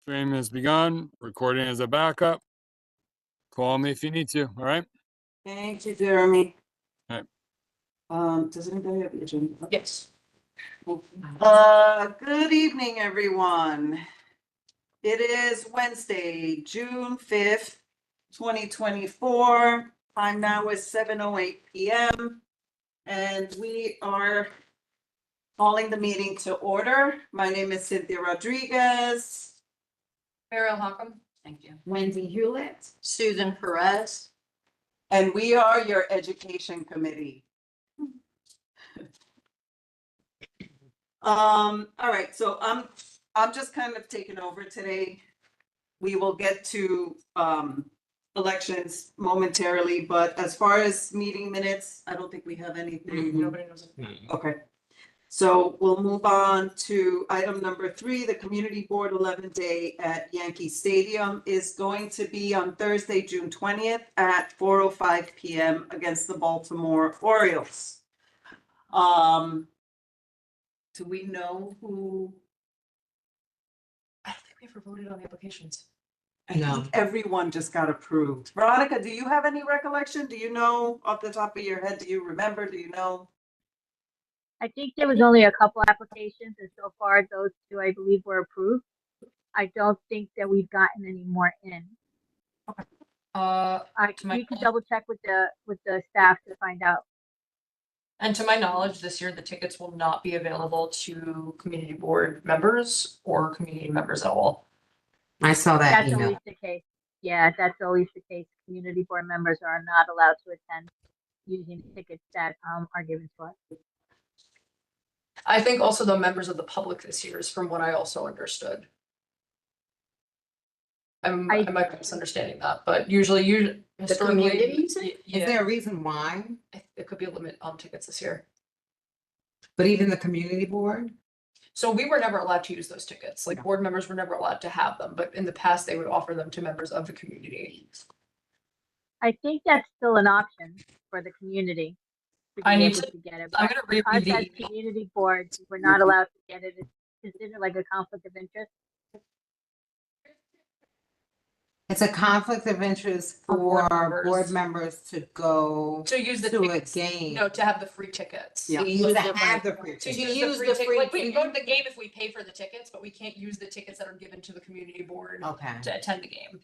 Stream has begun. Recording as a backup. Call me if you need to. All right. Thank you, Jeremy. All Does anybody have the agenda? Yes. Good evening, everyone. It is Wednesday, June 5th, 2024. Time now is 7:08 p.m. And we are calling the meeting to order. My name is Cynthia Rodriguez. Mariel Hockham. Thank you. Wendy Hewlett. Susan Perez. And we are your education committee. All right, so I'm just kind of taking over today. We will get to elections momentarily, but as far as meeting minutes, I don't think we have anything. Nobody knows. Okay. So we'll move on to item number 3. The Community Board 11-day at Yankee Stadium is going to be on Thursday, June 20th at 4:05 p.m. against the Baltimore Orioles. Do we know who? I don't think we ever voted on the applications. I think everyone just got approved. Veronica, do you have any recollection? Do you know off the top of your head? Do you remember? Do you know? I think there was only a couple applications, and so far those 2, I believe, were approved. I don't think that we've gotten any more in. You can double check with the staff to find out. And to my knowledge, this year the tickets will not be available to community board members or community members at all. I saw that That's email. always the case. Yeah, that's always the case. Community board members are not allowed to attend using tickets that are given to us. I think also the members of the public this year is from what I also understood. I might be misunderstanding that, but usually historically, Is yeah, there a reason why? it could be a limit on tickets this year. But even the community board? So we were never allowed to use those tickets. Like board members were never allowed to have them, but in the past they would offer them to members of the community. I think that's still an option for the community. I need able to- get it. I'm But gonna reread us the as email. community boards, we're not allowed to get it. It's considered like a conflict of interest. It's a conflict of interest For board for members. board members to go To use the to a tickets. game. No, to have the free tickets. Yeah. To use to have the free To tickets. use the free, like we can go to the game if we pay for the tickets, but we can't use the tickets that are given to the community board Okay. to attend the game.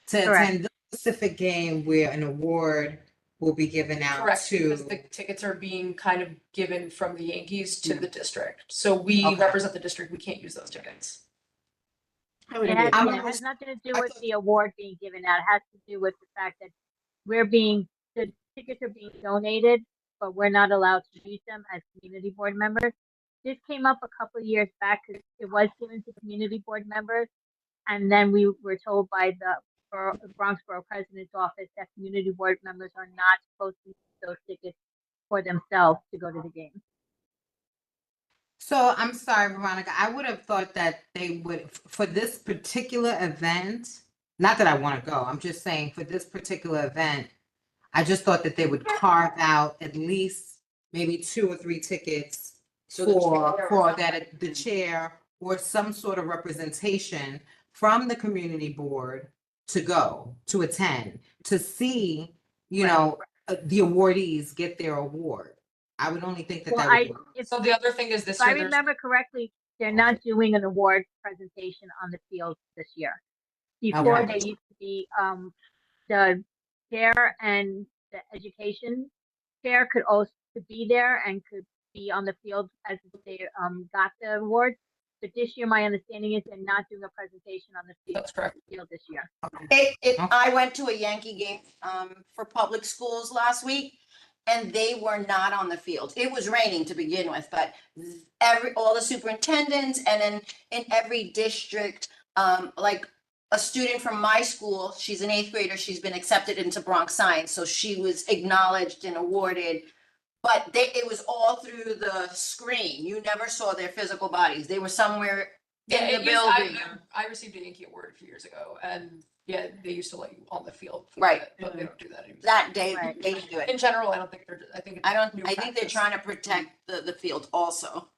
To Correct. attend the specific game where an award will be given out Correct, because to. the tickets are being kind of given from the Yankees to the district. So we Okay. represent the district, we can't use those tickets. It has nothing to do I with thought- the award being given out. It has to do with the fact that the tickets are being donated, but we're not allowed to use them as community board members. This came up a couple of years back because it was given to community board members. And then we were told by the Bronx Borough President's office that community board members are not supposed to use those tickets for themselves to go to the game. So I'm sorry, Veronica, I would have thought that they would, for this particular event, not that I want to go, I'm just saying for this particular event, I just thought that they would carve out at least maybe 2 or 3 tickets So the chair for that, the chair or some sort of representation from the community board to go, to attend, to see, you know, the awardees get their award. I would only think that Well, that would. if So the other thing is this I year, there's, remember correctly, they're not doing an award presentation on the field this year. Before, Okay. they used to be, the chair and the education chair could also be there and could be on the field as they, got the award. But this year, my understanding is they're not doing a presentation on the that's correct. field this year. I went to a Yankee game for public schools last week, and they were not on the field. It was raining to begin with, but all the superintendents and then in every district, like a student from my school, she's an 8th grader, she's been accepted into Bronx Science, so she was acknowledged and awarded. But it was all through the screen. You never saw their physical bodies. They were somewhere Yeah, in the it used, building. I received a Yankee award a few years ago, and yeah, they used to let you on the field. for Right. it, But they don't do that anymore. That day, Right. they didn't do it. In general, I don't think they're, I think. it's I new think they're practice. trying to protect the field also.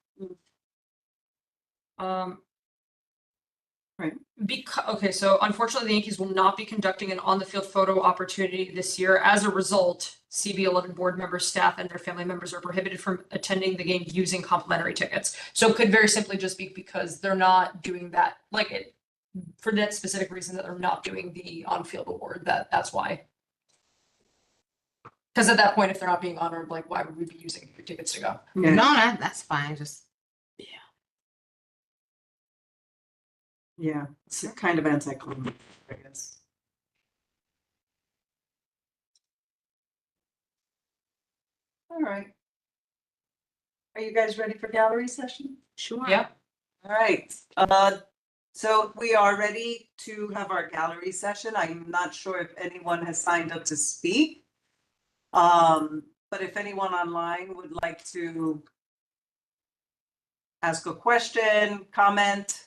Okay, so unfortunately, the Yankees will not be conducting an on-the-field photo opportunity this year. As a result, CB11 board members, staff, and their family members are prohibited from attending the game using complimentary tickets. So it could very simply just be because they're not doing that, like it, for that specific reason that they're not doing the on-field award. That's why. Because at that point, if they're not being honored, like why would we be using tickets to go? No, that's fine, just. Yeah, it's kind of anticlimactic, I guess. All right. Are you guys ready for gallery session? Sure. Yeah. All right, so we are ready to have our gallery session. I'm not sure if anyone has signed up to speak. But if anyone online would like to ask a question, comment.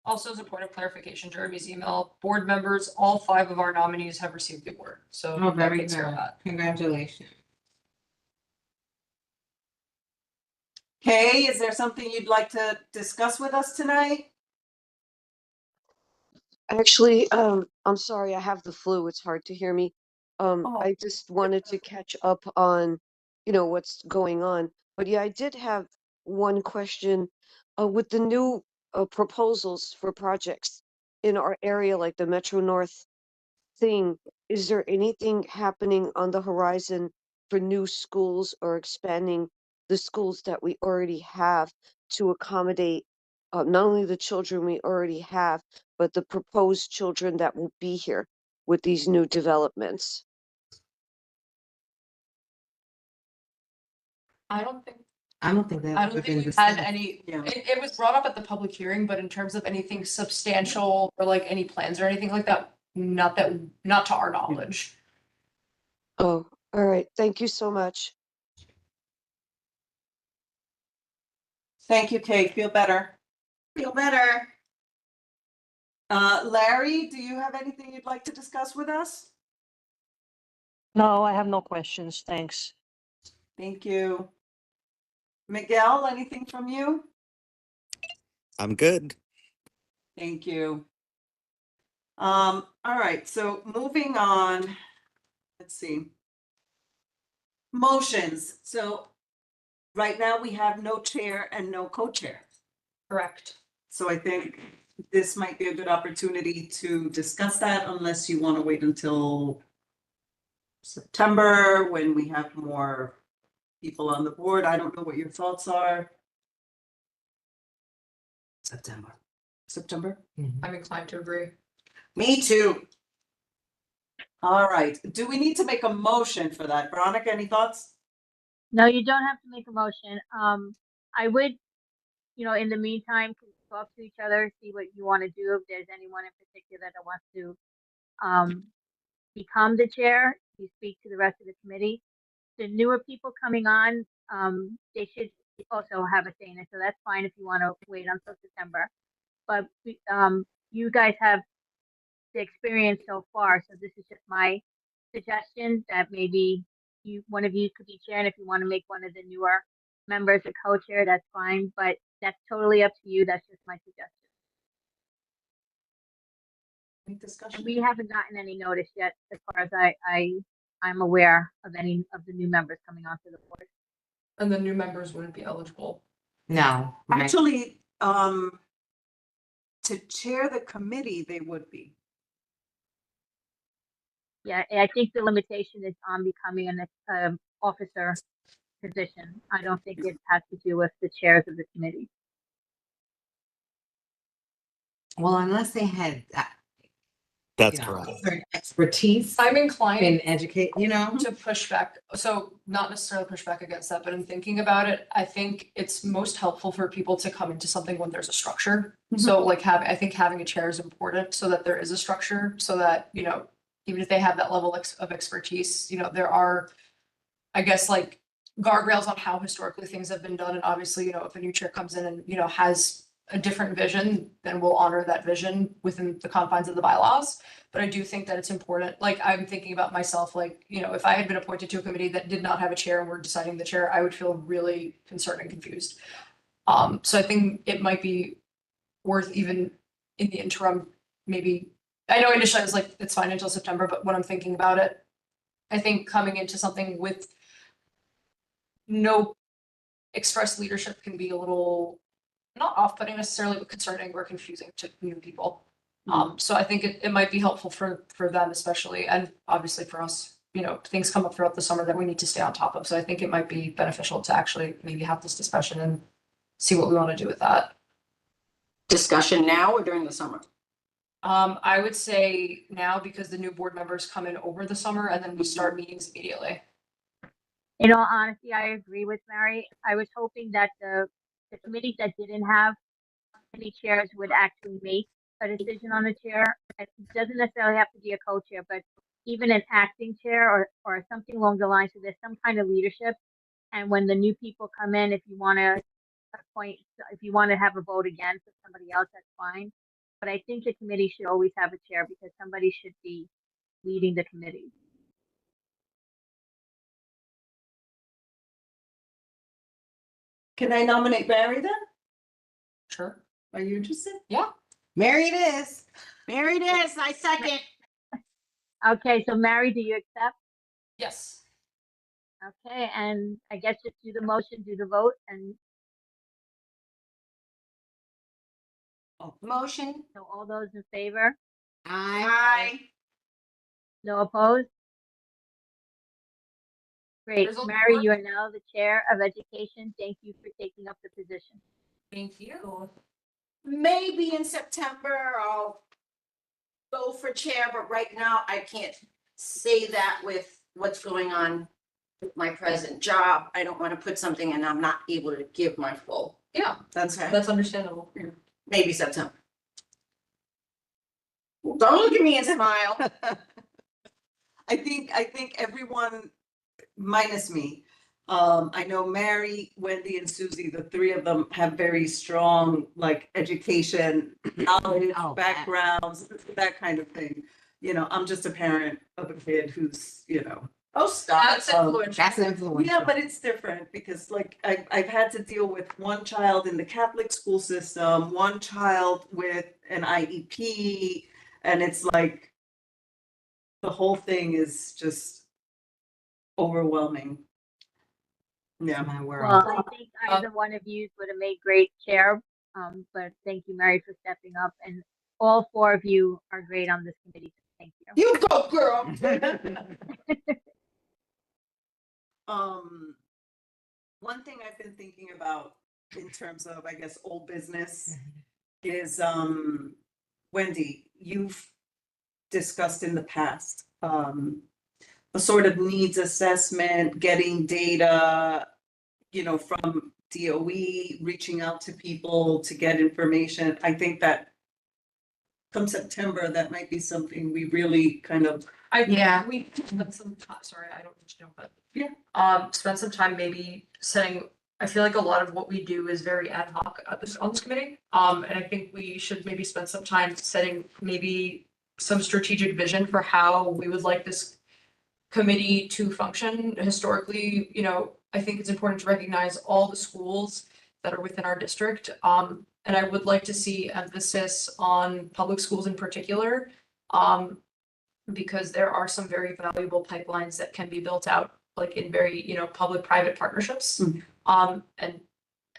Also, as a point of clarification, Jeremy's email, board members, all 5 of our nominees have received the award. So Oh, that very takes care of good. that. Congratulations. Kay, is there something you'd like to discuss with us tonight? Actually, I'm sorry, I have the flu. It's hard to hear me. Oh. I just wanted to catch up on, what's going on. But yeah, I did have one question. With the new proposals for projects in our area, like the Metro North thing, is there anything happening on the horizon for new schools or expanding the schools that we already have to accommodate not only the children we already have, but the proposed children that will be here with these new developments? I don't think I don't think that I would don't have think been we've had discussed. any, Yeah. it was brought up at the public hearing, but in terms of anything substantial or like any plans or anything like that, not to our knowledge. Oh, all right. Thank you so much. Thank you, Kay. Feel better. Feel better. Larry, do you have anything you'd like to discuss with us? No, I have no questions. Thanks. Thank you. Miguel, anything from you? I'm good. Thank you. All right, so moving on, let's see. Motions. So right now we have no chair and no co-chair. Correct. So I think this might be a good opportunity to discuss that unless you want to wait until September when we have more people on the board. I don't know what your thoughts are. September? I'm inclined to agree. Me too. All right, do we need to make a motion for that? Veronica, any thoughts? No, you don't have to make a motion. I would, in the meantime, talk to each other, see what you want to do. If there's anyone in particular that wants to become the chair, you speak to the rest of the committee. The newer people coming on, they should also have a say in it. So that's fine if you want to wait until September. But you guys have the experience so far, so this is just my suggestion that maybe one of you could be chair, and if you want to make one of the newer members a co-chair, that's fine. But that's totally up to you. That's just my suggestion. Any discussion? And we haven't gotten any notice yet, as far as I'm aware of any of the new members coming onto the board. And the new members wouldn't be eligible. No. right. Actually, to chair the committee, they would be. Yeah, and I think the limitation is on becoming an officer position. I don't think it has to do with the chairs of the committee. Well, unless they had, That's correct. certain expertise I'm in inclined educate, to push back. So not necessarily push back against that, but in thinking about it, I think it's most helpful for people to come into something when there's a structure. So like I think having a chair is important so that there is a structure, so that, even if they have that level of expertise, there are, I guess, like guardrails on how historically things have been done. And obviously, if a new chair comes in and, has a different vision, then we'll honor that vision within the confines of the bylaws. But I do think that it's important, like I'm thinking about myself, like, if I had been appointed to a committee that did not have a chair and we're deciding the chair, I would feel really concerned and confused. So I think it might be worth even in the interim, maybe, I know initially I was like, it's fine until September, but when I'm thinking about it, I think coming into something with no express leadership can be a little, not off-putting necessarily, but concerning or confusing to new people. So I think it might be helpful for them especially, and obviously for us, you know, things come up throughout the summer that we need to stay on top of. So I think it might be beneficial to actually maybe have this discussion and see what we want to do with that. Discussion now or during the summer? I would say now, because the new board members come in over the summer and then we start meetings immediately. In all honesty, I agree with Mary. I was hoping that the committees that didn't have any chairs would actually make a decision on the chair. It doesn't necessarily have to be a co-chair, but even an acting chair or something along the lines, so there's some kind of leadership. And when the new people come in, if you want to appoint, if you want to have a vote again for somebody else, that's fine. But I think the committee should always have a chair because somebody should be leading the committee. Can I nominate Mary then? Sure. Are you interested? Mary it is. Mary it is, I second. Okay, so Mary, do you accept? Yes. Okay, and I guess just do the motion, do the vote, and Motion. so all those in favor? Aye. No opposed? Great. Result Mary, report. you are now the Chair of Education. Thank you for taking up the position. Thank you. Maybe in September I'll go for chair, but right now I can't say that with what's going on with my present job. I don't want to put something and I'm not able to give my full. Yeah, That's that's understandable. Maybe September. Don't look at me and smile. I think everyone minus me. I know Mary, Wendy and Susie, the three of them have very strong like education, knowledge, Oh, backgrounds, that kind of thing. You know, I'm just a parent of a kid who's, you know. Oh, stop. That's influential. That's influential. Yeah, but it's different because like I've had to deal with one child in the Catholic school system, one child with an IEP, and it's like the whole thing is just overwhelming. Yeah. My world. Well, I think either one of you would have made great chair. But thank you, Mary, for stepping up. And all four of you are great on this committee. Thank you. You go, girl. One thing I've been thinking about in terms of, I guess, old business is, Wendy, you've discussed in the past, a sort of needs assessment, getting data, you know, from DOE, reaching out to people to get information. I think that come September, that might be something we really kind of, Yeah. We spent some time, sorry, I don't need to know, but. Yeah. Spend some time maybe setting, I feel like a lot of what we do is very ad hoc on this committee. And I think we should maybe spend some time setting maybe some strategic vision for how we would like this committee to function. Historically, you know, I think it's important to recognize all the schools that are within our district. And I would like to see emphasis on public schools in particular. Because there are some very valuable pipelines that can be built out, like in very, you know, public-private partnerships. And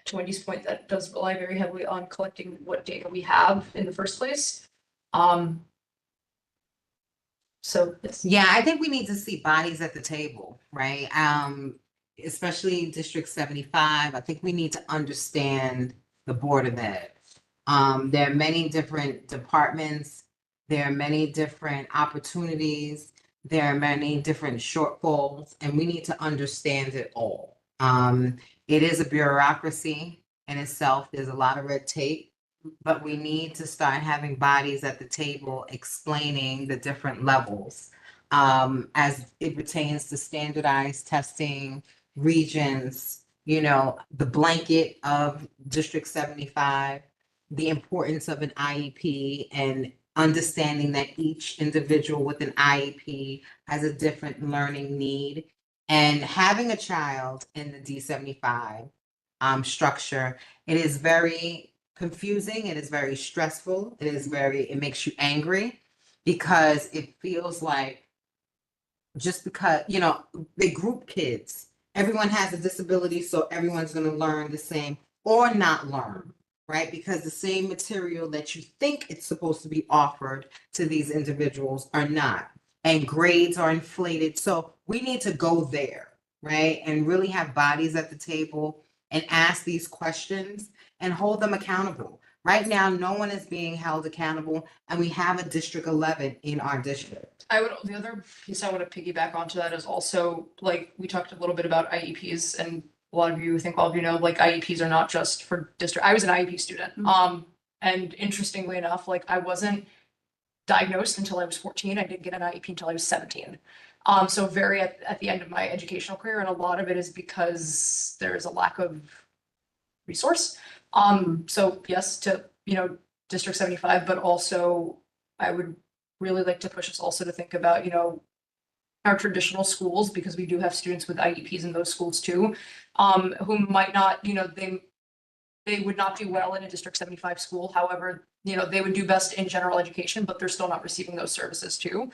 to Wendy's point, that does rely very heavily on collecting what data we have in the first place. So it's. Yeah, I think we need to see bodies at the table, right? Especially District 75. I think we need to understand the Board of Ed. There are many different departments. There are many different opportunities. There are many different shortfalls, and we need to understand it all. It is a bureaucracy in itself. There's a lot of red tape, but we need to start having bodies at the table explaining the different levels as it pertains to standardized testing, regions, you know, the blanket of District 75, the importance of an IEP and understanding that each individual with an IEP has a different learning need, and having a child in the D75 structure It is very confusing. It is very stressful. It makes you angry because it feels like just because, they group kids. Everyone has a disability, so everyone's going to learn the same or not learn, right? Because the same material that you think it's supposed to be offered to these individuals are not. And grades are inflated. So we need to go there, right? And really have bodies at the table and ask these questions and hold them accountable. Right now, no one is being held accountable, and we have a District 11 in our district. The other piece I want to piggyback onto that is also, like, we talked a little bit about IEPs, and a lot of you, I think all of you know, like, IEPs are not just for district. I was an IEP student. And interestingly enough, like, I wasn't diagnosed until I was 14. I didn't get an IEP until I was 17. So very at the end of my educational career, and a lot of it is because there is a lack of resource. So yes, to, District 75, but also I would really like to push us also to think about, our traditional schools, because we do have students with IEPs in those schools too, who might not, they would not do well in a District 75 school. However, they would do best in general education, but they're still not receiving those services too.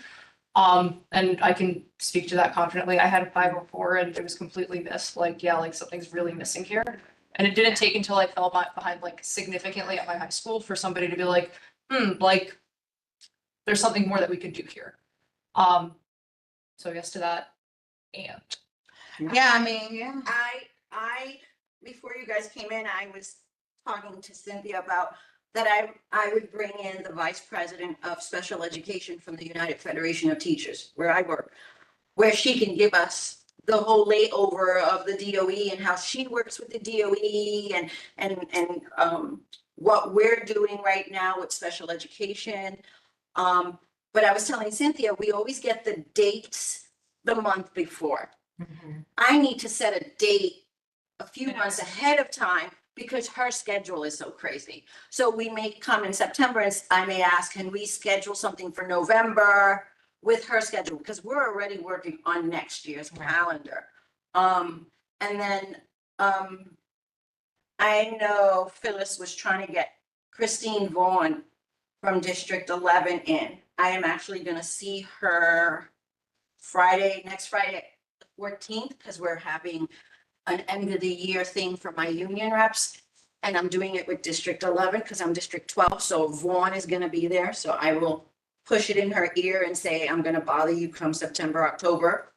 And I can speak to that confidently. I had a 504 and it was completely missed. Like, yeah, like something's really missing here. And it didn't take until I fell behind like significantly at my high school for somebody to be like, like there's something more that we could do here. So yes to that. And Yeah, I mean, yeah. I, before you guys came in, I was talking to Cynthia about that I would bring in the vice president of special education from the United Federation of Teachers, where I work, where she can give us the whole layover of the DOE and how she works with the DOE and what we're doing right now with special education. But I was telling Cynthia, we always get the dates the month before. I need to set a date a few months ahead of time because her schedule is so crazy. So we may come in September and I may ask, can we schedule something for November with her schedule? Because we're already working on next year's calendar. And then I know Phyllis was trying to get Christine Vaughn from District 11 in. I am actually going to see her next Friday, the 14th, because we're having an end of the year thing for my union reps. And I'm doing it with District 11 because I'm District 12. So Vaughn is going to be there. So I will push it in her ear and say, I'm going to bother you come September, October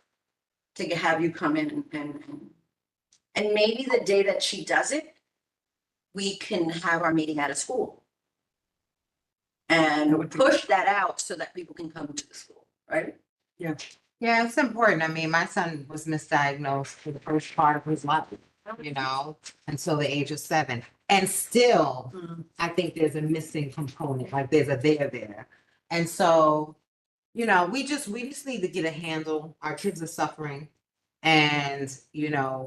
to have you come in and maybe the day that she does it, we can have our meeting at a school. And push that out so that people can come to the school, right? Yeah, it's important. I mean, my son was misdiagnosed for the first part of his life, until the age of 7. And still, I think there's a missing component, like there's a there. And so, we just need to get a handle. Our kids are suffering. And,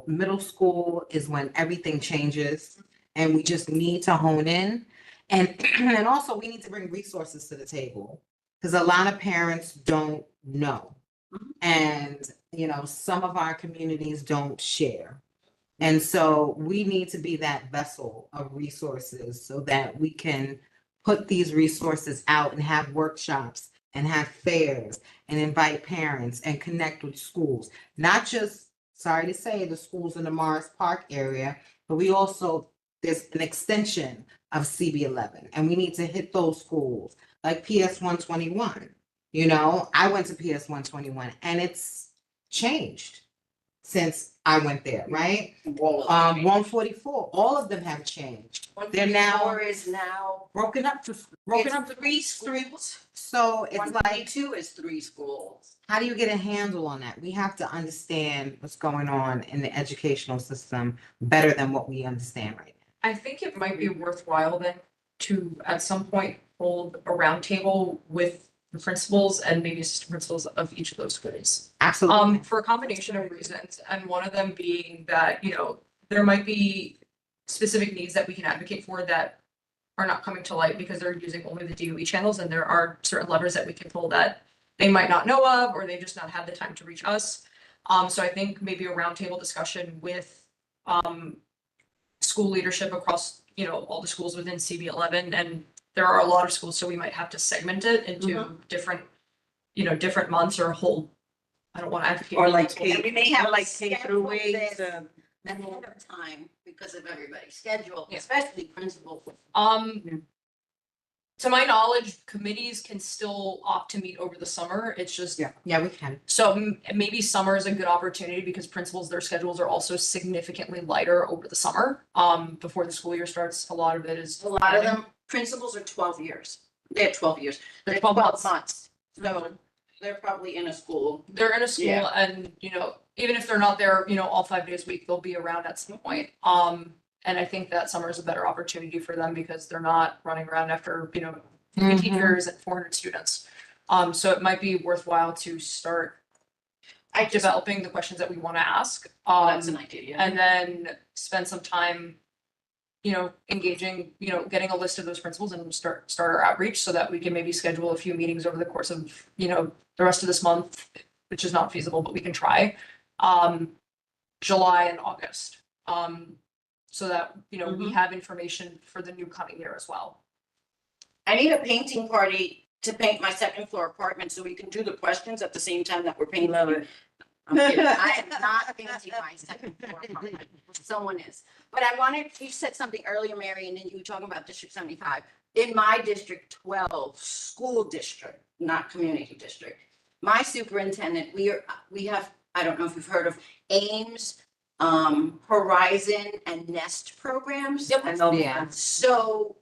middle school is when everything changes and we just need to hone in. And also we need to bring resources to the table because a lot of parents don't know. And, some of our communities don't share. And so we need to be that vessel of resources so that we can put these resources out and have workshops and have fairs and invite parents and connect with schools, not just, sorry to say, the schools in the Morris Park area, but there's an extension of CB11 and we need to hit those schools like PS 121. I went to PS 121 and it's changed since I went there, right? 144, all of them have changed. They're now is now broken up to 3 schools. So it's like, 122 is 3 schools. how do you get a handle on that? We have to understand what's going on in the educational system better than what we understand right now. I think it might be worthwhile then to at some point hold a roundtable with the principals and maybe assistant principals of each of those schools. Absolutely. For a combination of reasons, and one of them being that, there might be specific needs that we can advocate for that are not coming to light because they're using only the DOE channels, and there are certain levers that we can pull that they might not know of, or they just not have the time to reach us. So I think maybe a roundtable discussion with school leadership across all the schools within CB11, and there are a lot of schools, so we might have to segment it into different, different months or a whole, I don't want to advocate. Or like schools. K, we may have like to K through schedule 8. this ahead of time because of everybody's schedule, Yeah. especially principal. To my knowledge, committees can still opt to meet over the summer. It's just, Yeah. Yeah, we can. so maybe summer is a good opportunity because principals, their schedules are also significantly lighter over the summer. Before the school year starts, a lot of it is. A lot of them, principals are 12 years. They're 12 years. They're They're 12 months. So they're probably in a school. They're in a school Yeah. and, even if they're not there, all 5 days a week, they'll be around at some point. And I think that summer is a better opportunity for them because they're not running around after, Mhm. teachers and 400 students. So it might be worthwhile to start developing the questions that we want to ask. That's an idea. And then spend some time, engaging, getting a list of those principals and start our outreach so that we can maybe schedule a few meetings over the course of, the rest of this month, which is not feasible, but we can try. July and August. So that, we have information for the new coming year as well. I need a painting party to paint my second floor apartment so we can do the questions at the same time that we're painting. Love it. I'm kidding. I am not painting my second floor apartment. Someone is. But I wanted, you said something earlier, Mary, and then you were talking about District 75. In my District 12 school district, not community district, my superintendent, we have, I don't know if you've heard of Ames, Horizon and Nest programs. I know. Yeah. So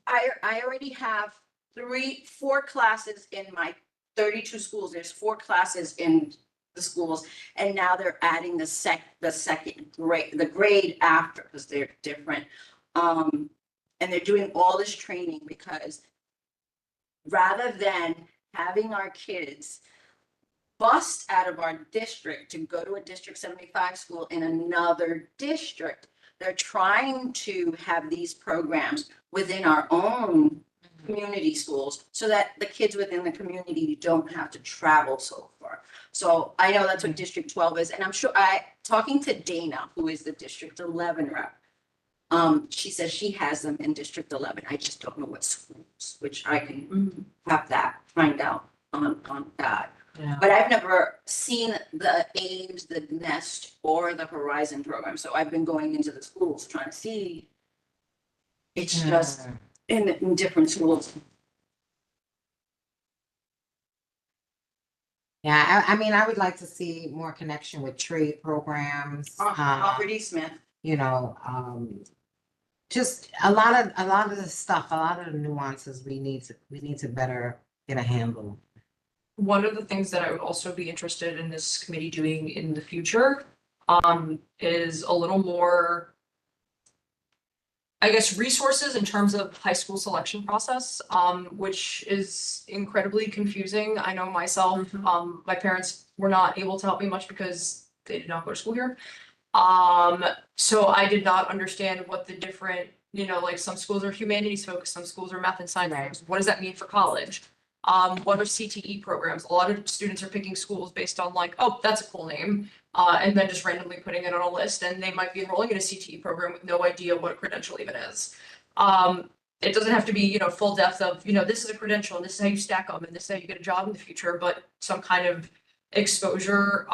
I already have 4 classes in my 32 schools. There's 4 classes in the schools. And now they're adding the second grade, the grade after, because they're different. And they're doing all this training because rather than having our kids bust out of our district to go to a District 75 school in another district, they're trying to have these programs within our own community schools so that the kids within the community don't have to travel so far. So I know that's what District 12 is, and I'm sure talking to Dana, who is the District 11 rep, she says she has them in District 11. I just don't know what schools, which I can have that, find out on that. Yeah. But I've never seen the Ames, the Nest, or the Horizon program, so I've been going into the schools trying to see. It's just in different schools. Yeah, I mean, I would like to see more connection with trade programs. Property Smith. Just a lot of the stuff, a lot of the nuances we need to better get a handle. One of the things that I would also be interested in this committee doing in the future, is a little more, I guess, resources in terms of high school selection process, which is incredibly confusing. I know myself, my parents were not able to help me much because they did not go to school here. So I did not understand what the different, like some schools are humanities focused, some schools are math and science focused. What does that mean for college? What are CTE programs? A lot of students are picking schools based on like, oh, that's a cool name. And then just randomly putting it on a list, and they might be enrolling in a CTE program with no idea what a credential even is. It doesn't have to be, full depth of, this is a credential and this is how you stack them and this is how you get a job in the future, but some kind of exposure,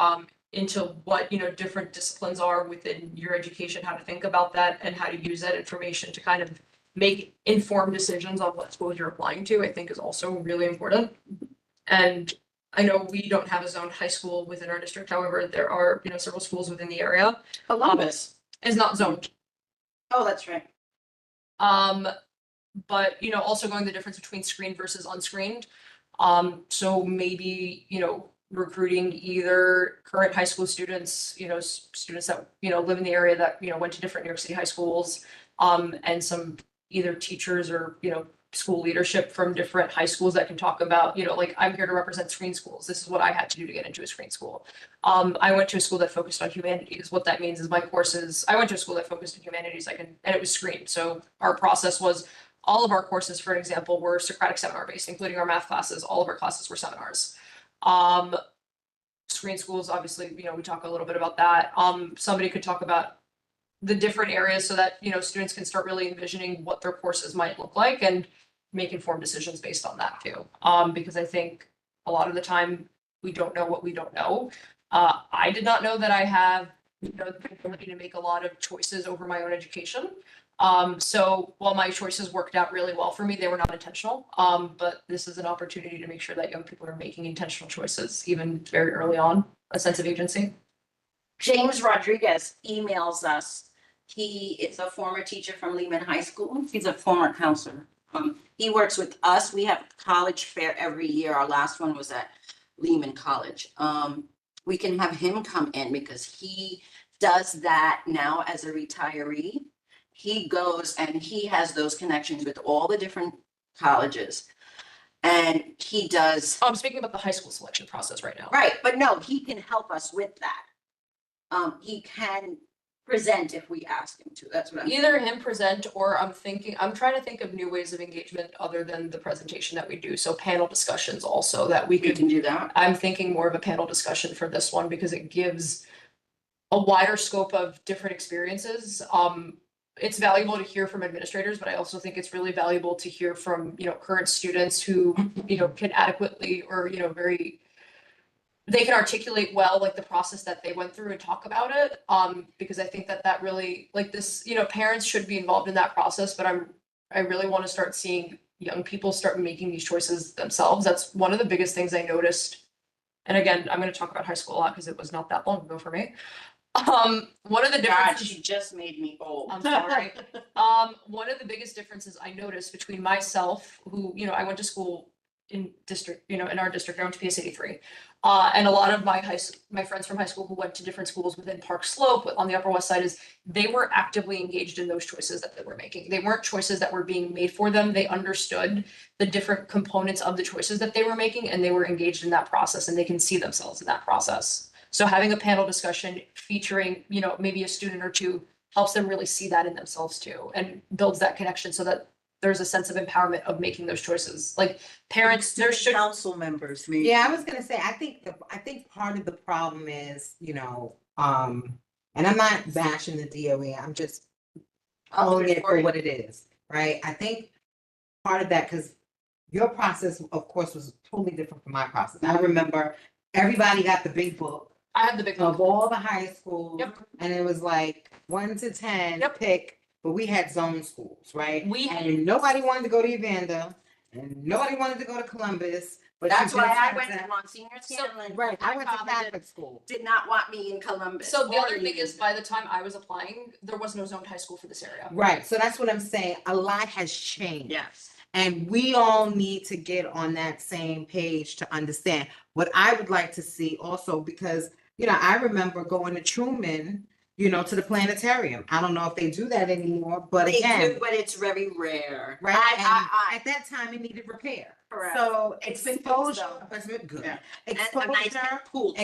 into what, different disciplines are within your education, how to think about that and how to use that information to kind of make informed decisions on what schools you're applying to, I think is also really important. And I know we don't have a zoned high school within our district. However, there are, several schools within the area. Columbus. Is not zoned. Oh, that's right. But, also going the difference between screened versus unscreened. So maybe, recruiting either current high school students, students that, live in the area that, went to different New York City high schools, and some either teachers or, school leadership from different high schools that can talk about, like, I'm here to represent screen schools. This is what I had to do to get into a screen school. I went to a school that focused on humanities. What that means is I went to a school that focused on humanities, and it was screened. So our process was all of our courses, for example, were Socratic seminar based, including our math classes. All of our classes were seminars. Screen schools, obviously, we talk a little bit about that. Somebody could talk about the different areas so that, you know, students can start really envisioning what their courses might look like and make informed decisions based on that too. Because I think a lot of the time we don't know what we don't know. I did not know that I have, you know, the ability to make a lot of choices over my own education. So while my choices worked out really well for me, they were not intentional. But this is an opportunity to make sure that young people are making intentional choices, even very early on, a sense of agency. James Rodriguez emails us. He is a former teacher from Lehman High School. He's a former counselor. He works with us. We have college fair every year. Our last one was at Lehman College. We can have him come in because he does that now as a retiree. He goes and he has those connections with all the different colleges. And he does, I'm speaking about the high school selection process right now. right, but no, he can help us with that. He can present if we ask him to. That's what I'm. Either him present or I'm trying to think of new ways of engagement other than the presentation that we do. So panel discussions also that we We could, can do that. I'm thinking more of a panel discussion for this one because it gives a wider scope of different experiences. It's valuable to hear from administrators, but I also think it's really valuable to hear from, you know, current students who, you know, can adequately or, you know, they can articulate well, like the process that they went through and talk about it. Because I think that really, like this, you know, parents should be involved in that process, but I really want to start seeing young people start making these choices themselves. That's one of the biggest things I noticed. And again, I'm going to talk about high school a lot because it was not that long ago for me. One of the God, differences. she just made me old. I'm sorry. One of the biggest differences I noticed between myself, who, you know, I went to school in district, you know, in our district, I went to PS 83. And a lot of my friends from high school who went to different schools within Park Slope on the Upper West Side is they were actively engaged in those choices that they were making. They weren't choices that were being made for them. They understood the different components of the choices that they were making and they were engaged in that process and they can see themselves in that process. So having a panel discussion featuring, you know, maybe a student or two helps them really see that in themselves too and builds that connection so that there's a sense of empowerment of making those choices. Like parents, there should. Council members, maybe. Yeah, I was gonna say, I think part of the problem is, you know, and I'm not bashing the DOE, I'm just calling it for what it is, right? I think part of that, because your process, of course, was totally different from my process. I remember everybody got the big book I had the big of one. all the high schools. Yep. And it was like 1 to 10, Yep. pick, but we had zone schools, right? We had- And nobody wanted to go to Evander, and nobody wanted to go to Columbus. But you That's why just I had went to Monsignor Scanlon. Right, I My went to father Catholic school. did not want me in Columbus. So the or other thing is, Leland. by the time I was applying, there was no zoned high school for this area. Right, so that's what I'm saying, a lot has changed. Yes. And we all need to get on that same page to understand. What I would like to see also, because, you know, I remember going to Truman, you know, to the planetarium. I don't know if they do that anymore, but They again, do, but it's very rare. right? I, And at that time, it needed repair. Correct. So It's been fixed, exposure, though. it's been good. Yeah. and a nice Exposure, pool too.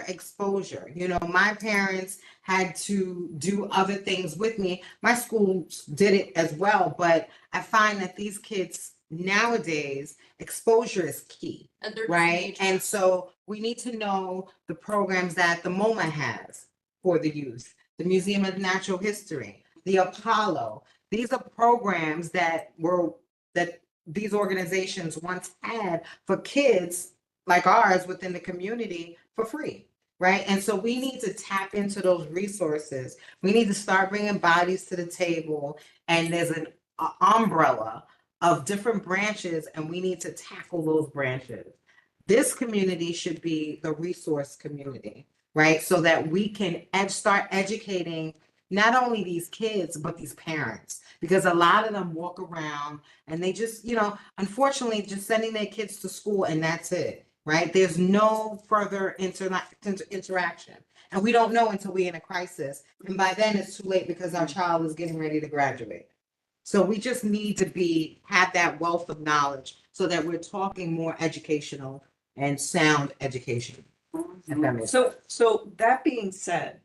exposure. You know, my parents had to do other things with me. My school did it as well, but I find that these kids nowadays, exposure is key, And they're right? engaged. And so we need to know the programs that the MoMA has for the youth, the Museum of Natural History, the Apollo. These are programs that these organizations once had for kids like ours within the community for free, right? And so we need to tap into those resources. We need to start bringing bodies to the table, and there's an umbrella of different branches, and we need to tackle those branches. This community should be the resource community, right? So that we can start educating not only these kids, but these parents, because a lot of them walk around and they just, you know, unfortunately, just sending their kids to school and that's it, right? There's no further interaction. And we don't know until we're in a crisis. And by then it's too late because our child is getting ready to graduate. So we just need to have that wealth of knowledge so that we're talking more educational and sound education. If that makes So that being said,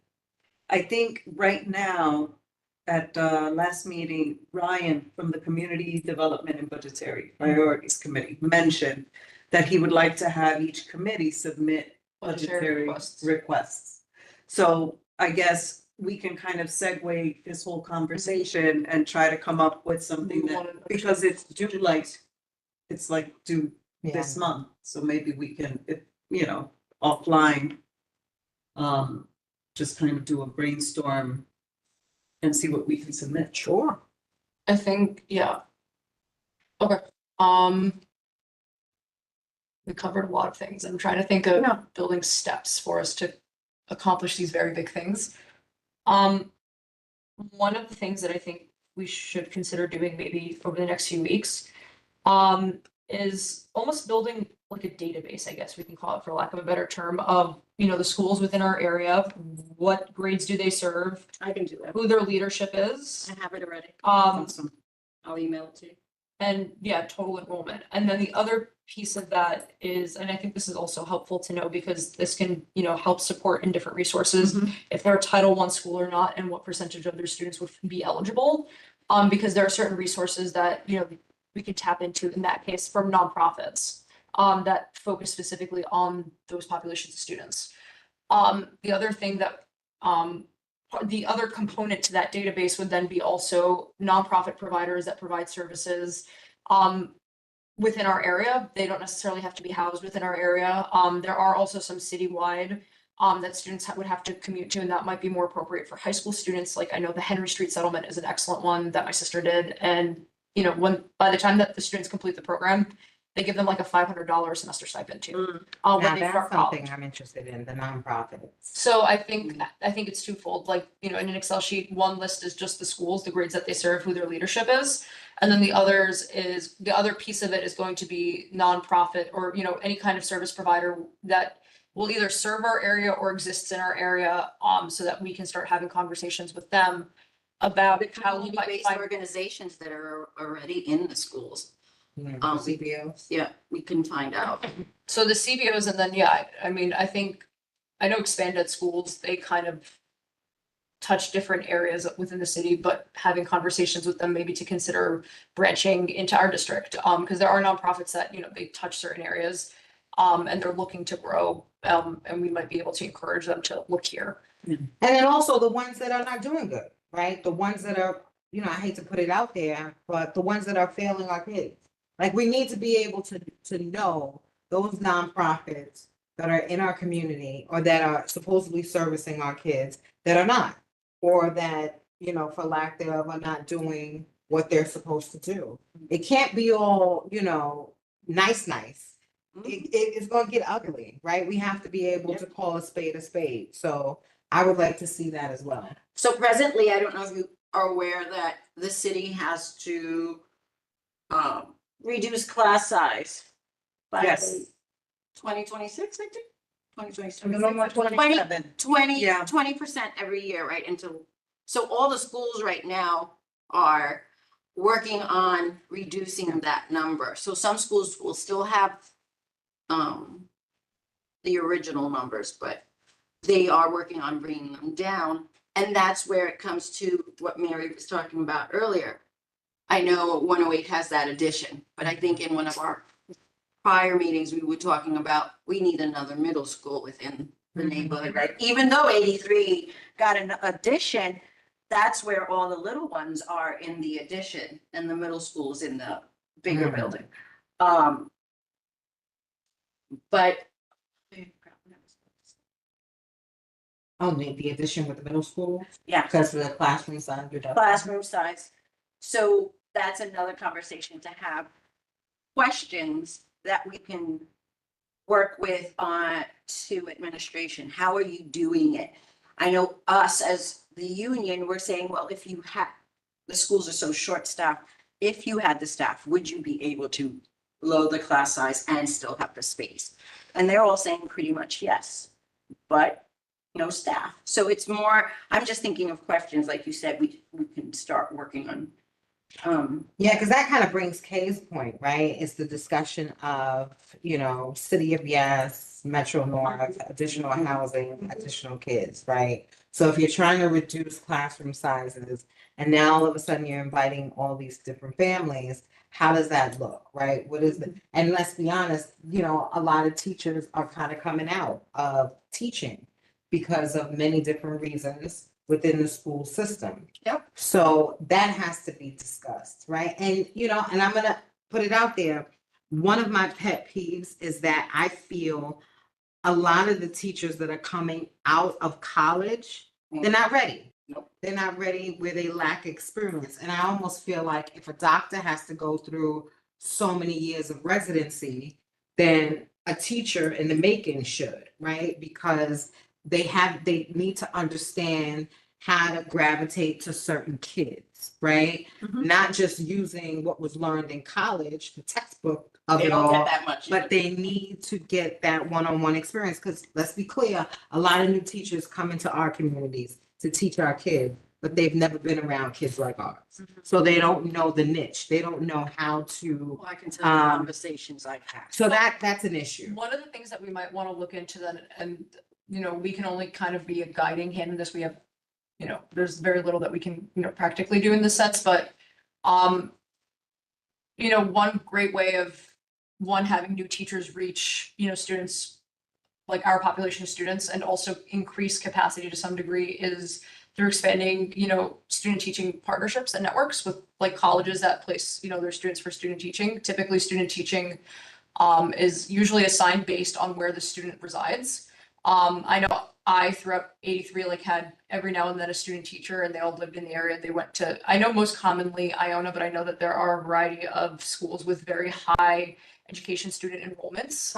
I think right now, at last meeting, Ryan from the Community Development and Budgetary Priorities Committee mentioned that he would like to have each committee submit budgetary requests. So I guess we can kind of segue this whole conversation and try to come up with something that, because it's due it's like due this month, so maybe we can, if, you know, offline, just kind of do a brainstorm and see what we can submit. Sure. I think, yeah. Okay, we covered a lot of things. I'm trying to think of Yeah. building steps for us to accomplish these very big things. One of the things that I think we should consider doing maybe over the next few weeks, is almost building like a database, I guess we can call it for lack of a better term, of, you know, the schools within our area, what grades do they serve, I can do that. who their leadership is. I have it already. Awesome. I'll email it to you. And yeah, total enrollment. And then the other piece of that is, and I think this is also helpful to know because this can, you know, help support in different resources, if they're a Title I school or not, and what percentage of their students would be eligible. Because there are certain resources that, you know, we could tap into in that case from nonprofits, that focus specifically on those populations of students. The other thing that, the other component to that database would then be also nonprofit providers that provide services within our area. They don't necessarily have to be housed within our area. There are also some citywide that students would have to commute to, and that might be more appropriate for high school students. Like I know the Henry Street Settlement is an excellent one that my sister did. And, you know, by the time that the students complete the program, they give them like a $500 semester stipend too. When Now they that's start something college. I'm interested in, the nonprofits. So I think it's twofold, like, you know, in an Excel sheet, one list is just the schools, the grades that they serve, who their leadership is. And then the other piece of it is going to be nonprofit or, you know, any kind of service provider that will either serve our area or exists in our area, so that we can start having conversations with them about The how we might community-based find. organizations that are already in the schools. CBOs. Yeah, we can find out. So the CBOs and then, yeah, I mean, I know expanded schools, they kind of touch different areas within the city, but having conversations with them maybe to consider branching into our district. Because there are nonprofits that, you know, they touch certain areas, and they're looking to grow, and we might be able to encourage them to look here. And then also the ones that are not doing good, right? The ones that are, you know, I hate to put it out there, but the ones that are failing our kids. Like we need to be able to know those nonprofits that are in our community or that are supposedly servicing our kids that are not, or that, you know, for lack thereof, are not doing what they're supposed to do. It can't be all, you know, nice. It's gonna get ugly, right? We have to be able to call a spade a spade. So I would like to see that as well. So presently, I don't know if you are aware that the city has to reduce class size by Yes. 2026, I think, 2026. November 27. 20% every year, right? So all the schools right now are working on reducing that number. So some schools will still have the original numbers, but they are working on bringing them down. And that's where it comes to what Mary was talking about earlier. I know 108 has that addition, but I think in one of our prior meetings, we were talking about, we need another middle school within the neighborhood, right? Even though 83 got an addition, that's where all the little ones are in the addition and the middle school's in the bigger building. But Only the addition with the middle school, yeah, because of the classroom size reduction. classroom size. So that's another conversation to have. Questions that we can work with to administration. How are you doing it? I know us as the union, we're saying, well, if you had, the schools are so short-staffed, if you had the staff, would you be able to lower the class size and still have the space? And they're all saying pretty much yes, but no staff. So it's more, I'm just thinking of questions, like you said, we can start working on. Yeah, because that kind of brings Kay's point, right? It's the discussion of, you know, City of Yes, Metro North, additional housing, additional kids, right? So if you're trying to reduce classroom sizes and now all of a sudden you're inviting all these different families, how does that look, right? What is the, and let's be honest, you know, a lot of teachers are kind of coming out of teaching because of many different reasons. within the school system. Yep. So that has to be discussed, right? And, and I'm gonna put it out there. One of my pet peeves is that I feel a lot of the teachers that are coming out of college, they're not ready. Nope. They're not ready where they lack experience. And I almost feel like if a doctor has to go through so many years of residency, then a teacher in the making should, right? Because they need to understand how to gravitate to certain kids, right? Mhm. Not just using what was learned in college, the textbook of They it don't all, get that much. but they need to get that one-on-one experience. Because let's be clear, a lot of new teachers come into our communities to teach our kids, but they've never been around kids like ours. So they don't know the niche. They don't know how to. Well, I can tell you Um, conversations I've had. So that's an issue. One of the things that we might want to look into then, and, we can only kind of be a guiding hand in this. We have, there's very little that we can, practically do in this sense, but, one great way of, having new teachers reach, students, like our population of students, and also increase capacity to some degree is through expanding, student teaching partnerships and networks with like colleges that place, their students for student teaching. Typically, student teaching is usually assigned based on where the student resides. I know I throughout 83 had every now and then a student teacher, and they all lived in the area. They went to, I know most commonly Iona, but I know that there are a variety of schools with very high education student enrollments.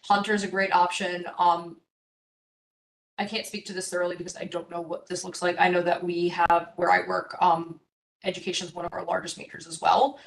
Hunter is a great option. I can't speak to this thoroughly because I don't know what this looks like. I know that we have, where I work, education is one of our largest majors as well.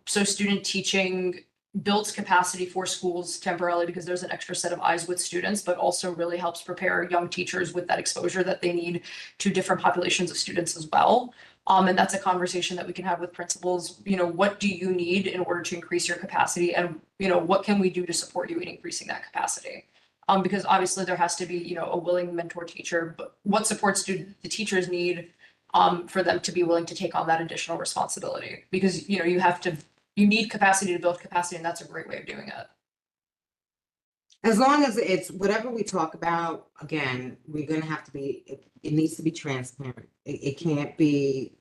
So student teaching builds capacity for schools temporarily because there's an extra set of eyes with students, but also really helps prepare young teachers with that exposure that they need to different populations of students as well. And that's a conversation that we can have with principals. What do you need in order to increase your capacity, and what can we do to support you in increasing that capacity? Because obviously there has to be a willing mentor teacher, but what supports do the teachers need for them to be willing to take on that additional responsibility? Because you need capacity to build capacity, and that's a great way of doing it. As long as it's whatever we talk about, again, we're gonna have to be, it needs to be transparent. It can't be,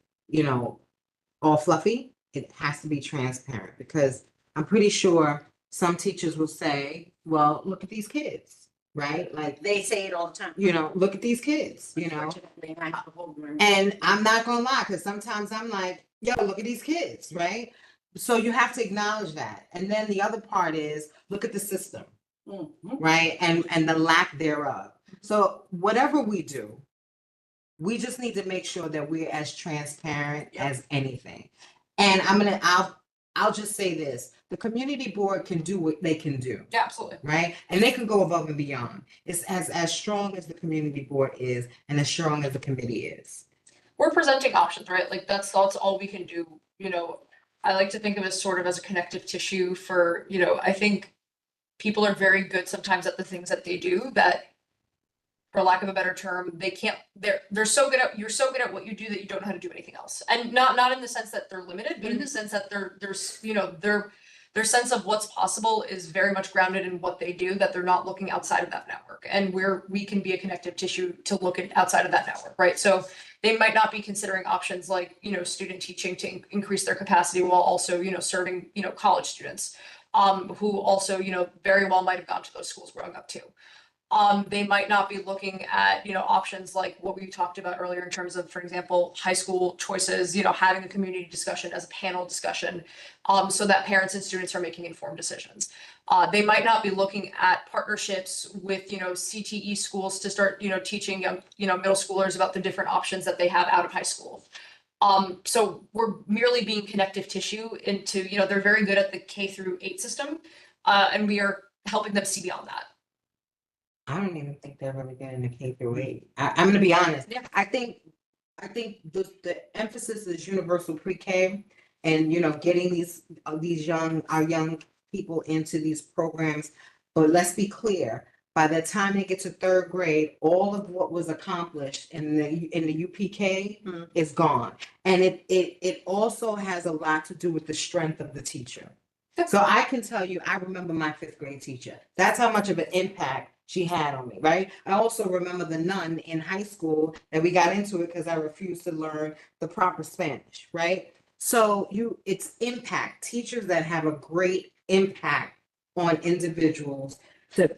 all fluffy. It has to be transparent, because I'm pretty sure some teachers will say, well, look at these kids, right? Like, They say it all the time. look at these kids, Unfortunately, I have a whole room. And I'm not gonna lie, because sometimes I'm like, yo, look at these kids, right? So you have to acknowledge that. And then the other part is, look at the system, Mhm. right? And the lack thereof. So whatever we do, we just need to make sure that we're as transparent Yep. as anything. And I'll just say this, the community board can do what they can do, Yeah, absolutely. right? And they can go above and beyond. It's as strong as the community board is and as strong as the committee is. We're presenting options, right? Like that's all we can do. I like to think of it sort of as a connective tissue for, I think people are very good sometimes at the things that they do that, for lack of a better term, they're so good at, you're so good at what you do that you don't know how to do anything else. And not in the sense that they're limited, but in the sense that their sense of what's possible is very much grounded in what they do, that they're not looking outside of that network. And we can be a connective tissue to look at outside of that network, right? So they might not be considering options like, student teaching to increase their capacity while also, serving, college students, who also, very well might have gone to those schools growing up too. They might not be looking at, options like what we talked about earlier in terms of, for example, high school choices, having a community discussion as a panel discussion, so that parents and students are making informed decisions. They might not be looking at partnerships with, CTE schools to start, teaching young, middle schoolers about the different options that they have out of high school. So we're merely being connective tissue into, they're very good at the K-8 system, and we are helping them see beyond that. I don't even think they're really good in the K-8. I'm gonna be honest. Yeah. I think the emphasis is universal pre-K, and getting our young people into these programs. But let's be clear, by the time they get to third grade, all of what was accomplished in the UPK Mhm. is gone. And it also has a lot to do with the strength of the teacher. So I can tell you, I remember my fifth grade teacher. That's how much of an impact she had on me, right? I also remember the nun in high school that we got into it because I refused to learn the proper Spanish, right? So it's impact, teachers that have a great impact on individuals to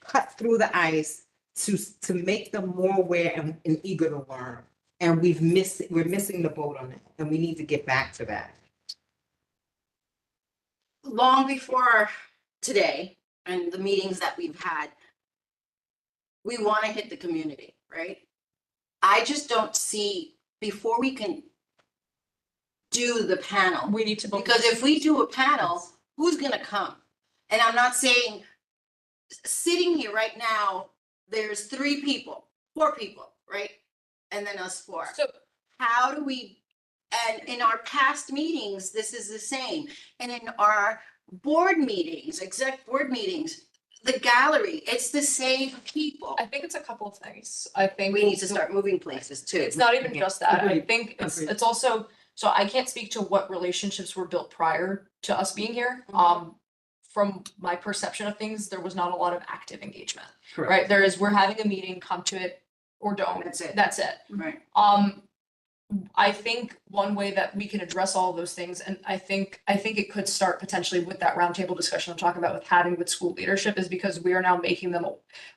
cut through the ice, to make them more aware and eager to learn. And we're missing the boat on it, and we need to get back to that. Long before today and the meetings that we've had, we want to hit the community, right? I just don't see, before we can do the panel, We need to. book because this. if we do a panel, who's gonna come? And I'm not saying, sitting here right now, there's 3 people, 4 people, right? And then us 4. So How do we, and in our past meetings, this is the same. And in our board meetings, exec board meetings, the gallery, it's the same people. I think it's a couple of things. I think We need to start moving places too. It's not even Yeah, just that. I agreed, think agreed. it's also, so I can't speak to what relationships were built prior to us being here. Mhm. From my perception of things, there was not a lot of active engagement, Correct. right? There is, we're having a meeting, come to it or don't. That's it. That's it. Right. I think one way that we can address all of those things, and I think it could start potentially with that roundtable discussion I'm talking about with having with school leadership, is because we are now making them,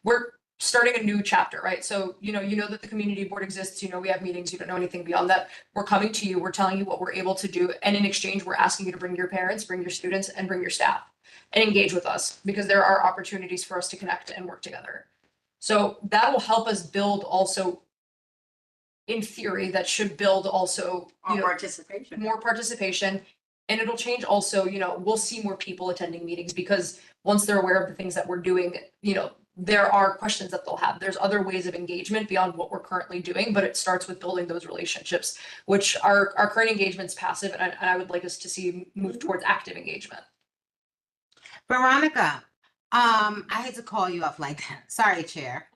we're starting a new chapter, right? So, you know that the community board exists, we have meetings, you don't know anything beyond that. We're coming to you, we're telling you what we're able to do. And in exchange, we're asking you to bring your parents, bring your students, and bring your staff and engage with us, because there are opportunities for us to connect and work together. So that will help us build also, in theory, that should build also, Our participation. more participation. And it'll change also, we'll see more people attending meetings, because once they're aware of the things that we're doing, there are questions that they'll have. There's other ways of engagement beyond what we're currently doing, but it starts with building those relationships, which our current engagement's passive, and I would like us to see move towards active engagement. Veronica, I hate to call you up like that. Sorry, Chair.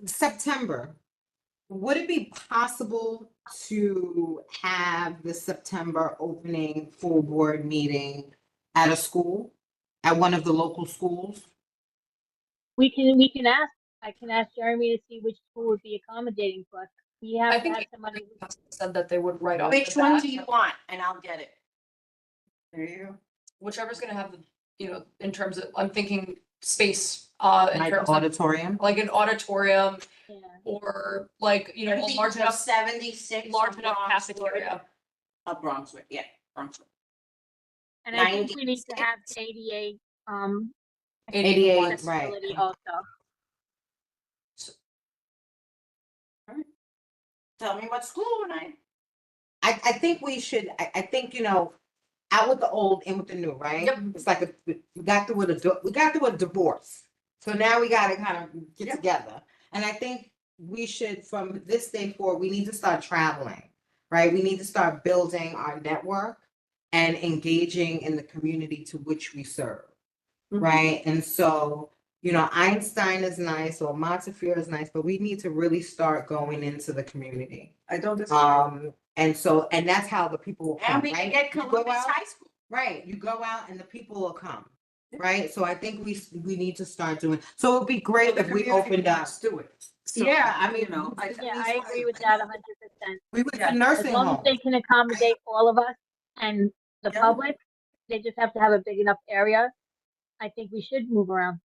September, would it be possible to have the September opening full board meeting at a school, at one of the local schools? We can ask, I can ask Jeremy to see which school would be accommodating for us. We I have to think have somebody. said that they would write off. Which one do you want? And I'll get it. There you go. Whichever's gonna have the, in terms of, I'm thinking space, in Like terms of auditorium? like an auditorium, Yeah. or like, a Everything large from enough, 76. large from enough Bronxwood. cafeteria. Bronxwood, yeah, Bronxwood. And I think we need to have ADA, 88, right. accessibility also. Tell me what school and I think we should, I think, out with the old, in with the new, right? Yep. It's like we got through a divorce. So now we gotta kind of get together. And I think we should, from this day forward, we need to start traveling, right? We need to start building our network and engaging in the community to which we serve, right? And so, Einstein is nice, or Montefiore is nice, but we need to really start going into the community. I don't disagree. And that's how the people will come, and we right? can get You go Columbus out- High School. Right, you go out and the people will come, right? So I think we need to start doing, so it'd be great The if we community opened up. wants to do it. So, Yeah, I mean, you know, Yeah, I agree with that 100%. We went Yeah, to As nursing long as homes. they can accommodate all of us and the Yeah. public, they just have to have a big enough area. I think we should move around.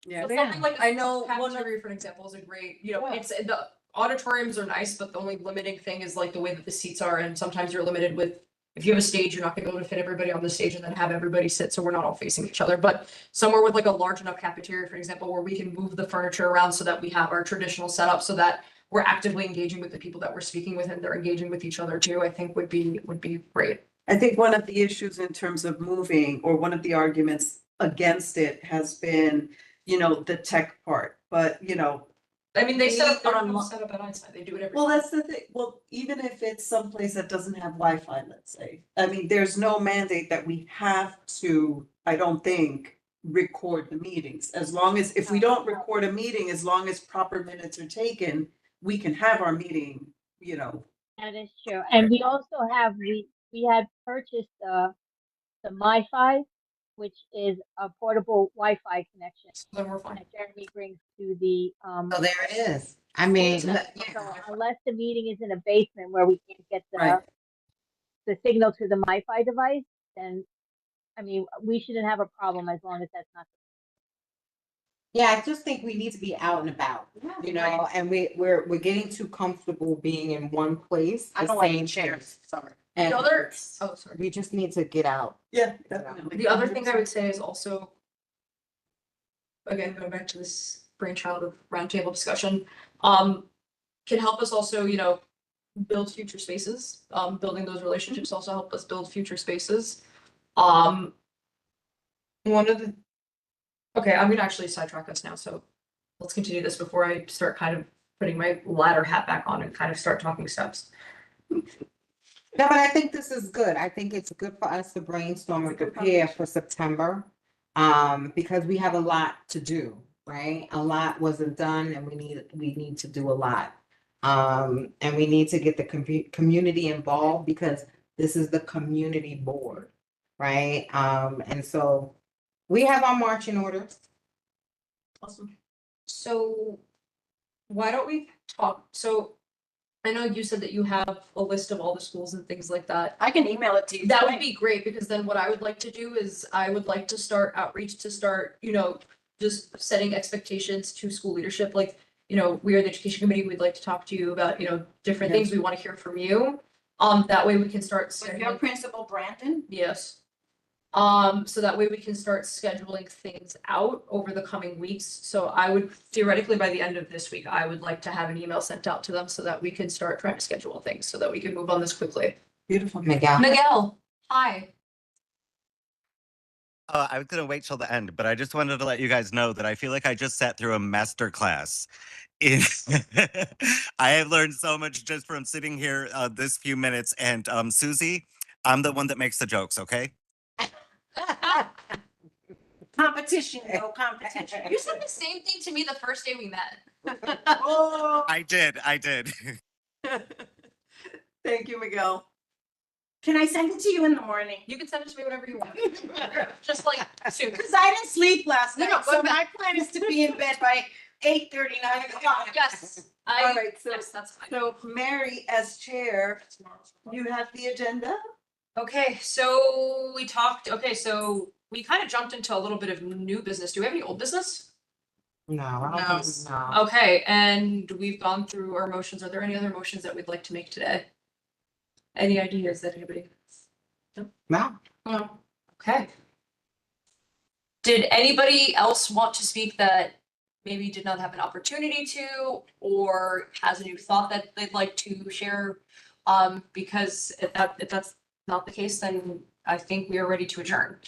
Yeah. So something like I know one of- cafeteria, for an example, is a great, Yeah. it's, the auditoriums are nice, but the only limiting thing is like the way that the seats are, and sometimes you're limited with, if you have a stage, you're not gonna be able to fit everybody on the stage and then have everybody sit, so we're not all facing each other. But somewhere with like a large enough cafeteria, for example, where we can move the furniture around so that we have our traditional setup, so that we're actively engaging with the people that we're speaking with, and they're engaging with each other too, I think would be great. I think one of the issues in terms of moving, or one of the arguments against it has been, the tech part, but, I mean, they set up, Either their on- own setup at Einstein, they do it every. well, that's the thing. Well, even if it's someplace that doesn't have Wi-Fi, let's say, I mean, there's no mandate that we have to, I don't think, record the meetings. As long as, if we don't record a meeting, as long as proper minutes are taken, we can have our meeting, That is true. And we also have, we had purchased the MiFi which is a portable Wi-Fi connection Then we're fine. that Jeremy brings to the, So there it is. I mean, So- so unless the meeting is in a basement where we can't get Right. the signal to the MiFi device, then, I mean, we shouldn't have a problem as long as that's not. yeah, I just think we need to be out and about, you know, and we're getting too comfortable being in one place. I the don't like same chairs, place. sorry. And The other, it's- oh, sorry. we just need to get out. Yeah, definitely. The other thing I would say is also, again, going back to this brainchild of roundtable discussion, can help us also, you know, build future spaces. Building those relationships also help us build future spaces. One of the, okay, I'm gonna actually sidetrack us now, so let's continue this before I start kind of putting my ladder hat back on and kind of start talking steps. No, but I think this is good. I think it's good for us to brainstorm and prepare for September. Because we have a lot to do, right? A lot wasn't done and we need to do a lot. And we need to get the community involved because this is the community board, right? And so we have our marching orders. Awesome. So why don't we talk, so I know you said that you have a list of all the schools and things like that. I can email it to you. That would be great, because then what I would like to do is I would like to start outreach to start, you know, just setting expectations to school leadership, like, you know, we are the education committee, we'd like to talk to you about, you know, different things we want to hear from you. That way we can start. With your principal, Brandon? Yes. So that way we can start scheduling things out over the coming weeks. So I would theoretically, by the end of this week, I would like to have an email sent out to them so that we can start trying to schedule things so that we can move on this quickly. Beautiful. Miguel. Miguel, hi. I was gonna wait till the end, but I just wanted to let you guys know that I feel like I just sat through a master class. I have learned so much just from sitting here this few minutes. And Susie, I'm the one that makes the jokes, okay? Competition, no competition. You said the same thing to me the first day we met. Oh, I did. thank you, Miguel. Can I send it to you in the morning? You can send it to me whenever you want. Just like soon. Because I didn't sleep last No, night, no, go so to bed. my plan is to be in bed by 8:30, 9 o'clock. Yes, All right, so, yes, that's fine. so Mary, as chair, you have the agenda? Okay, so we talked, okay, so we kind of jumped into a little bit of new business. Do we have any old business? No, I don't think, no. Okay, and we've gone through our motions. Are there any other motions that we'd like to make today? Any ideas that anybody? No. No. Okay. Did anybody else want to speak that maybe did not have an opportunity to, or has a new thought that they'd like to share? Because if that's not the case, then I think we are ready to adjourn.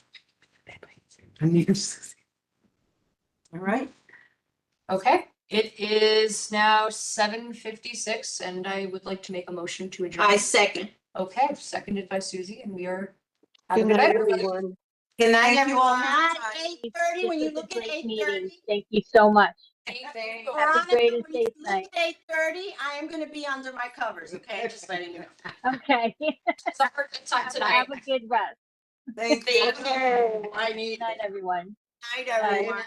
All right. Okay, it is now 7:56 and I would like to make a motion to adjourn. I second. Okay, seconded by Susie, and we are. Have a Good good night, night, everybody. everyone. Good night, Thank you all. everyone. At Bye. 8:30, when This you was a look at great meeting. 8:30. Thank you so much. Thank you. Have a Veronica, great and when you safe look night. at 8:30, I am gonna be under my covers, okay? Just letting you know. Okay. It's our good time tonight. Have a good rest. Thank you. Oh, I need Good night, it. everyone. Night, Bye. everyone.